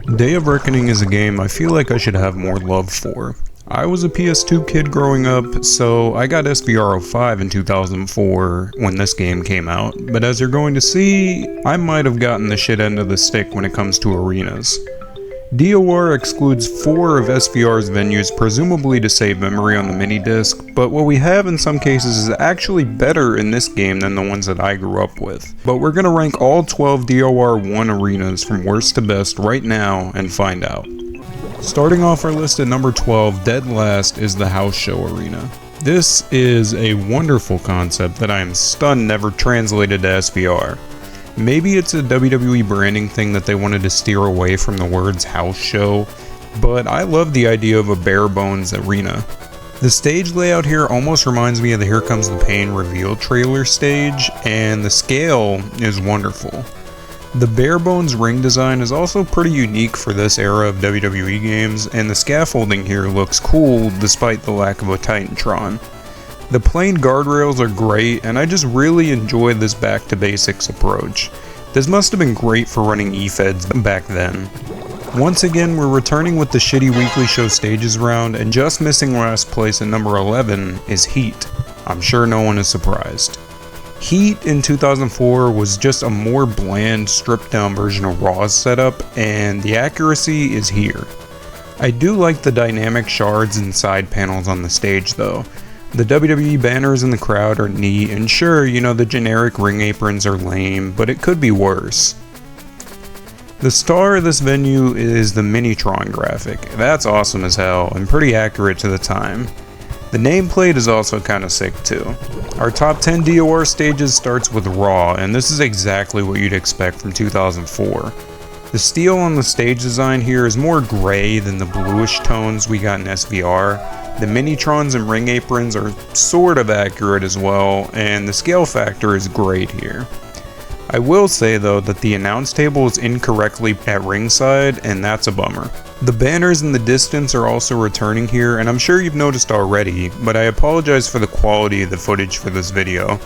Day of Reckoning is a game I feel like I should have more love for. I was a PS2 kid growing up, so I got SVR05 in 2004 when this game came out, but as you're going to see, I might have gotten the shit end of the stick when it comes to arenas. DOR excludes 4 of SVR's venues, presumably to save memory on the mini-disc, but what we have in some cases is actually better in this game than the ones that I grew up with. But we're gonna rank all 12 DOR 1 arenas from worst to best right now and find out. Starting off our list at number 12, dead last, is the House Show Arena. This is a wonderful concept that I am stunned never translated to SVR. Maybe it's a WWE branding thing that they wanted to steer away from the words house show, but I love the idea of a bare bones arena. The stage layout here almost reminds me of the Here Comes the Pain reveal trailer stage, and the scale is wonderful. The bare bones ring design is also pretty unique for this era of WWE games, and the scaffolding here looks cool despite the lack of a Titantron. The plain guardrails are great, and I just really enjoy this back to basics approach. This must have been great for running eFeds back then. Once again, we're returning with the shitty weekly show stages round, and just missing last place at number 11 is Heat. I'm sure no one is surprised. Heat in 2004 was just a more bland, stripped down version of Raw's setup, and the accuracy is here. I do like the dynamic shards and side panels on the stage though. The WWE banners in the crowd are neat, and sure, you know, the generic ring aprons are lame, but it could be worse. The star of this venue is the Minitron graphic. That's awesome as hell, and pretty accurate to the time. The nameplate is also kinda sick too. Our top 10 DOR stages starts with Raw, and this is exactly what you'd expect from 2004. The steel on the stage design here is more gray than the bluish tones we got in SVR. The Minitrons and ring aprons are sort of accurate as well, and the scale factor is great here. I will say though that the announce table is incorrectly at ringside, and that's a bummer. The banners in the distance are also returning here, and I'm sure you've noticed already, but I apologize for the quality of the footage for this video.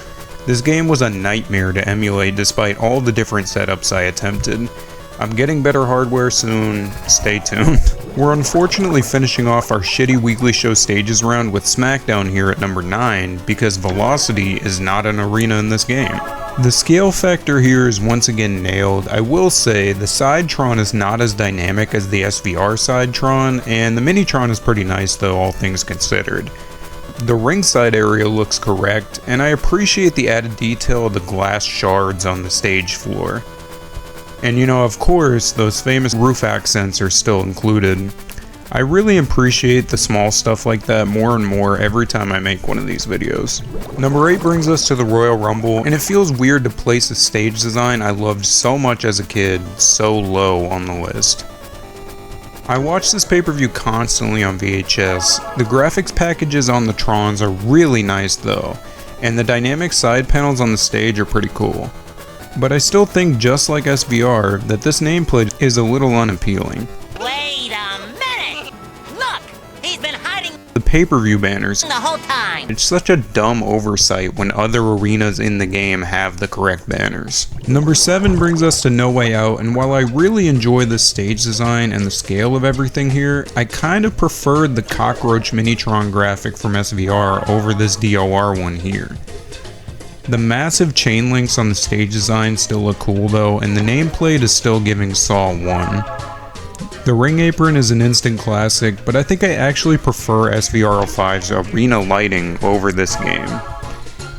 This game was a nightmare to emulate despite all the different setups I attempted. I'm getting better hardware soon, stay tuned. We're unfortunately finishing off our shitty weekly show stages round with Smackdown here at number 9 because Velocity is not an arena in this game. The scale factor here is once again nailed. I will say the Sidetron is not as dynamic as the SVR Sidetron, and the Minitron is pretty nice though, all things considered. The ringside area looks correct, and I appreciate the added detail of the glass shards on the stage floor. And you know, of course, those famous roof accents are still included. I really appreciate the small stuff like that more and more every time I make one of these videos. Number 8 brings us to the Royal Rumble, and it feels weird to place a stage design I loved so much as a kid so low on the list. I watch this pay-per-view constantly on VHS. The graphics packages on the Trons are really nice though, and the dynamic side panels on the stage are pretty cool. But I still think, just like SVR, that this nameplate is a little unappealing. Wait a minute! Look! He's been hiding The pay-per-view banners, the whole time! it's such a dumb oversight when other arenas in the game have the correct banners. Number 7 brings us to No Way Out, and while I really enjoy the stage design and the scale of everything here, I kind of preferred the Cockroach Minitron graphic from SVR over this DOR one here. The massive chain links on the stage design still look cool though, and the nameplate is still giving Saw 1. The ring apron is an instant classic, but I think I actually prefer SVR05's arena lighting over this game.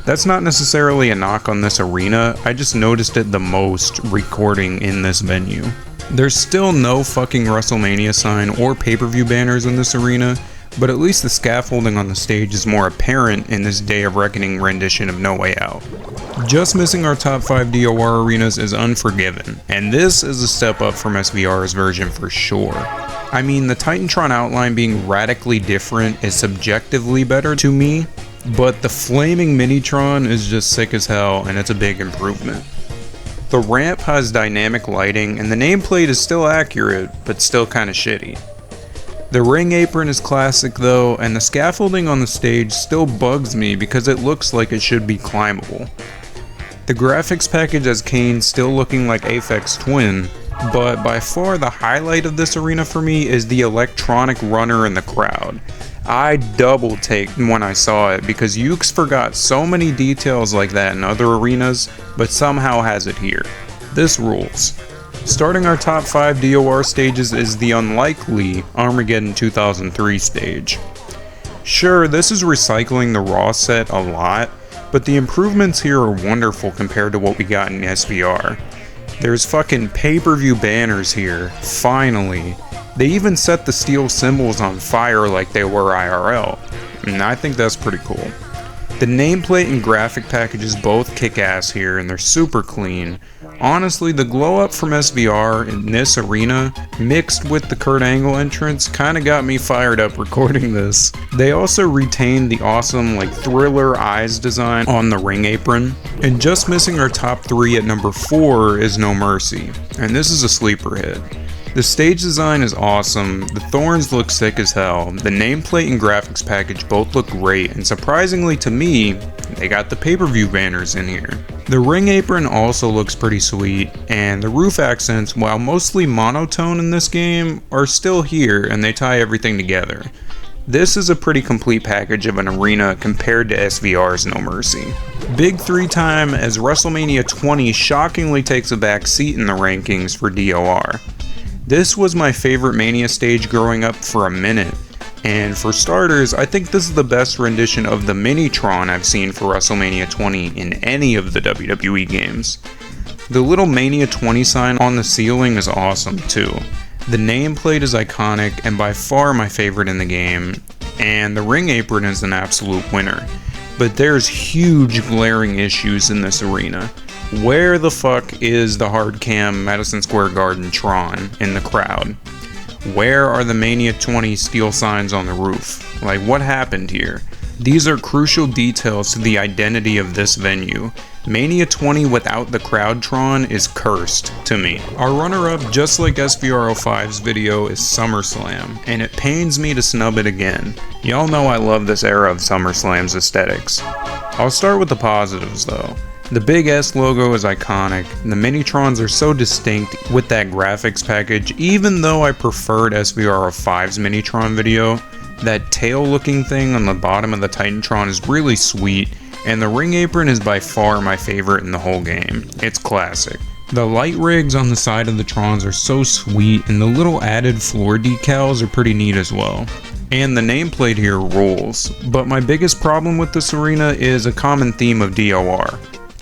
That's not necessarily a knock on this arena, I just noticed it the most recording in this venue. There's still no fucking WrestleMania sign or pay-per-view banners in this arena, but at least the scaffolding on the stage is more apparent in this Day of Reckoning rendition of No Way Out. Just missing our top 5 DOR arenas is Unforgiven, and this is a step up from SVR's version for sure. I mean, the Titantron outline being radically different is subjectively better to me, but the flaming Minitron is just sick as hell, and it's a big improvement. The ramp has dynamic lighting, and the nameplate is still accurate, but still kinda shitty. The ring apron is classic though, and the scaffolding on the stage still bugs me because it looks like it should be climbable. The graphics package has Kane still looking like Aphex Twin, but by far the highlight of this arena for me is the electronic runner in the crowd. I double taked when I saw it because Ukes forgot so many details like that in other arenas, but somehow has it here. This rules. Starting our top 5 DOR stages is the unlikely Armageddon 2003 stage. Sure, this is recycling the Raw set a lot, but the improvements here are wonderful compared to what we got in SVR. There's fucking pay-per-view banners here, finally. They even set the steel symbols on fire like they were IRL, and I think that's pretty cool. The nameplate and graphic packages both kick ass here and they're super clean. Honestly, the glow up from SVR in this arena, mixed with the Kurt Angle entrance, kinda got me fired up recording this. They also retained the awesome Thriller eyes design on the ring apron. And just missing our top 3 at number 4 is No Mercy, and this is a sleeper hit. The stage design is awesome, the thorns look sick as hell, the nameplate and graphics package both look great, and surprisingly to me, they got the pay-per-view banners in here. The ring apron also looks pretty sweet, and the roof accents, while mostly monotone in this game, are still here and they tie everything together. This is a pretty complete package of an arena compared to SVR's No Mercy. Big 3 time as WrestleMania 20 shockingly takes a back seat in the rankings for DOR. This was my favorite Mania stage growing up for a minute, and for starters, I think this is the best rendition of the Minitron I've seen for WrestleMania 20 in any of the WWE games. The little Mania 20 sign on the ceiling is awesome too. The nameplate is iconic and by far my favorite in the game, and the ring apron is an absolute winner. But there's huge glaring issues in this arena. Where the fuck is the hard cam Madison Square Garden Tron in the crowd? Where are the Mania 20 steel signs on the roof? What happened here? These are crucial details to the identity of this venue. Mania 20 without the crowd Tron is cursed to me. Our runner-up, just like SVR05's video, is SummerSlam, and it pains me to snub it again. Y'all know I love this era of SummerSlam's aesthetics. I'll start with the positives though. The big S logo is iconic, the Minitrons are so distinct with that graphics package, even though I preferred SVR05's Minitron video. That tail looking thing on the bottom of the Titantron is really sweet, and the ring apron is by far my favorite in the whole game. It's classic. The light rigs on the side of the Trons are so sweet, and the little added floor decals are pretty neat as well. And the nameplate here rules, but my biggest problem with this arena is a common theme of DOR.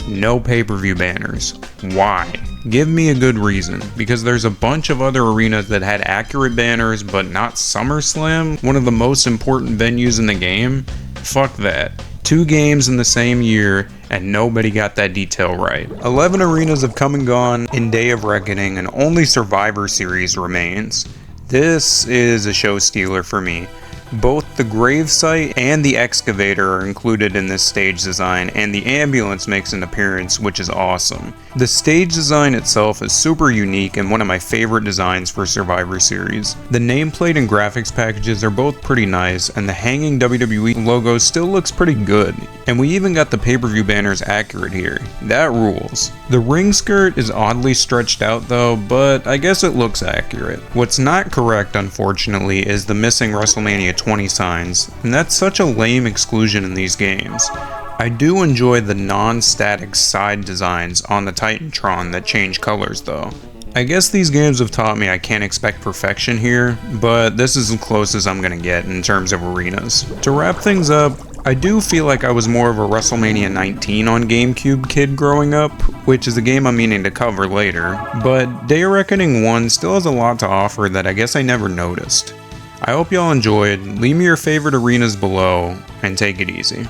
No pay-per-view banners. Why? Give me a good reason, because there's a bunch of other arenas that had accurate banners, but not SummerSlam, one of the most important venues in the game. Fuck that. 2 games in the same year, and nobody got that detail right. 11 arenas have come and gone in Day of Reckoning, and only Survivor Series remains. This is a show stealer for me. Both the gravesite and the excavator are included in this stage design, and the ambulance makes an appearance, which is awesome. The stage design itself is super unique and one of my favorite designs for Survivor Series. The nameplate and graphics packages are both pretty nice, and the hanging WWE logo still looks pretty good. And we even got the pay-per-view banners accurate here. That rules. The ring skirt is oddly stretched out though, but I guess it looks accurate. What's not correct, unfortunately, is the missing WrestleMania 20 signs, and that's such a lame exclusion in these games. I do enjoy the non-static side designs on the Titantron that change colors though. I guess these games have taught me I can't expect perfection here, but this is as close as I'm gonna get in terms of arenas. To wrap things up, I do feel like I was more of a WrestleMania 19 on GameCube kid growing up, which is a game I'm meaning to cover later, but Day of Reckoning 1 still has a lot to offer that I guess I never noticed. I hope y'all enjoyed, leave me your favorite arenas below, and take it easy.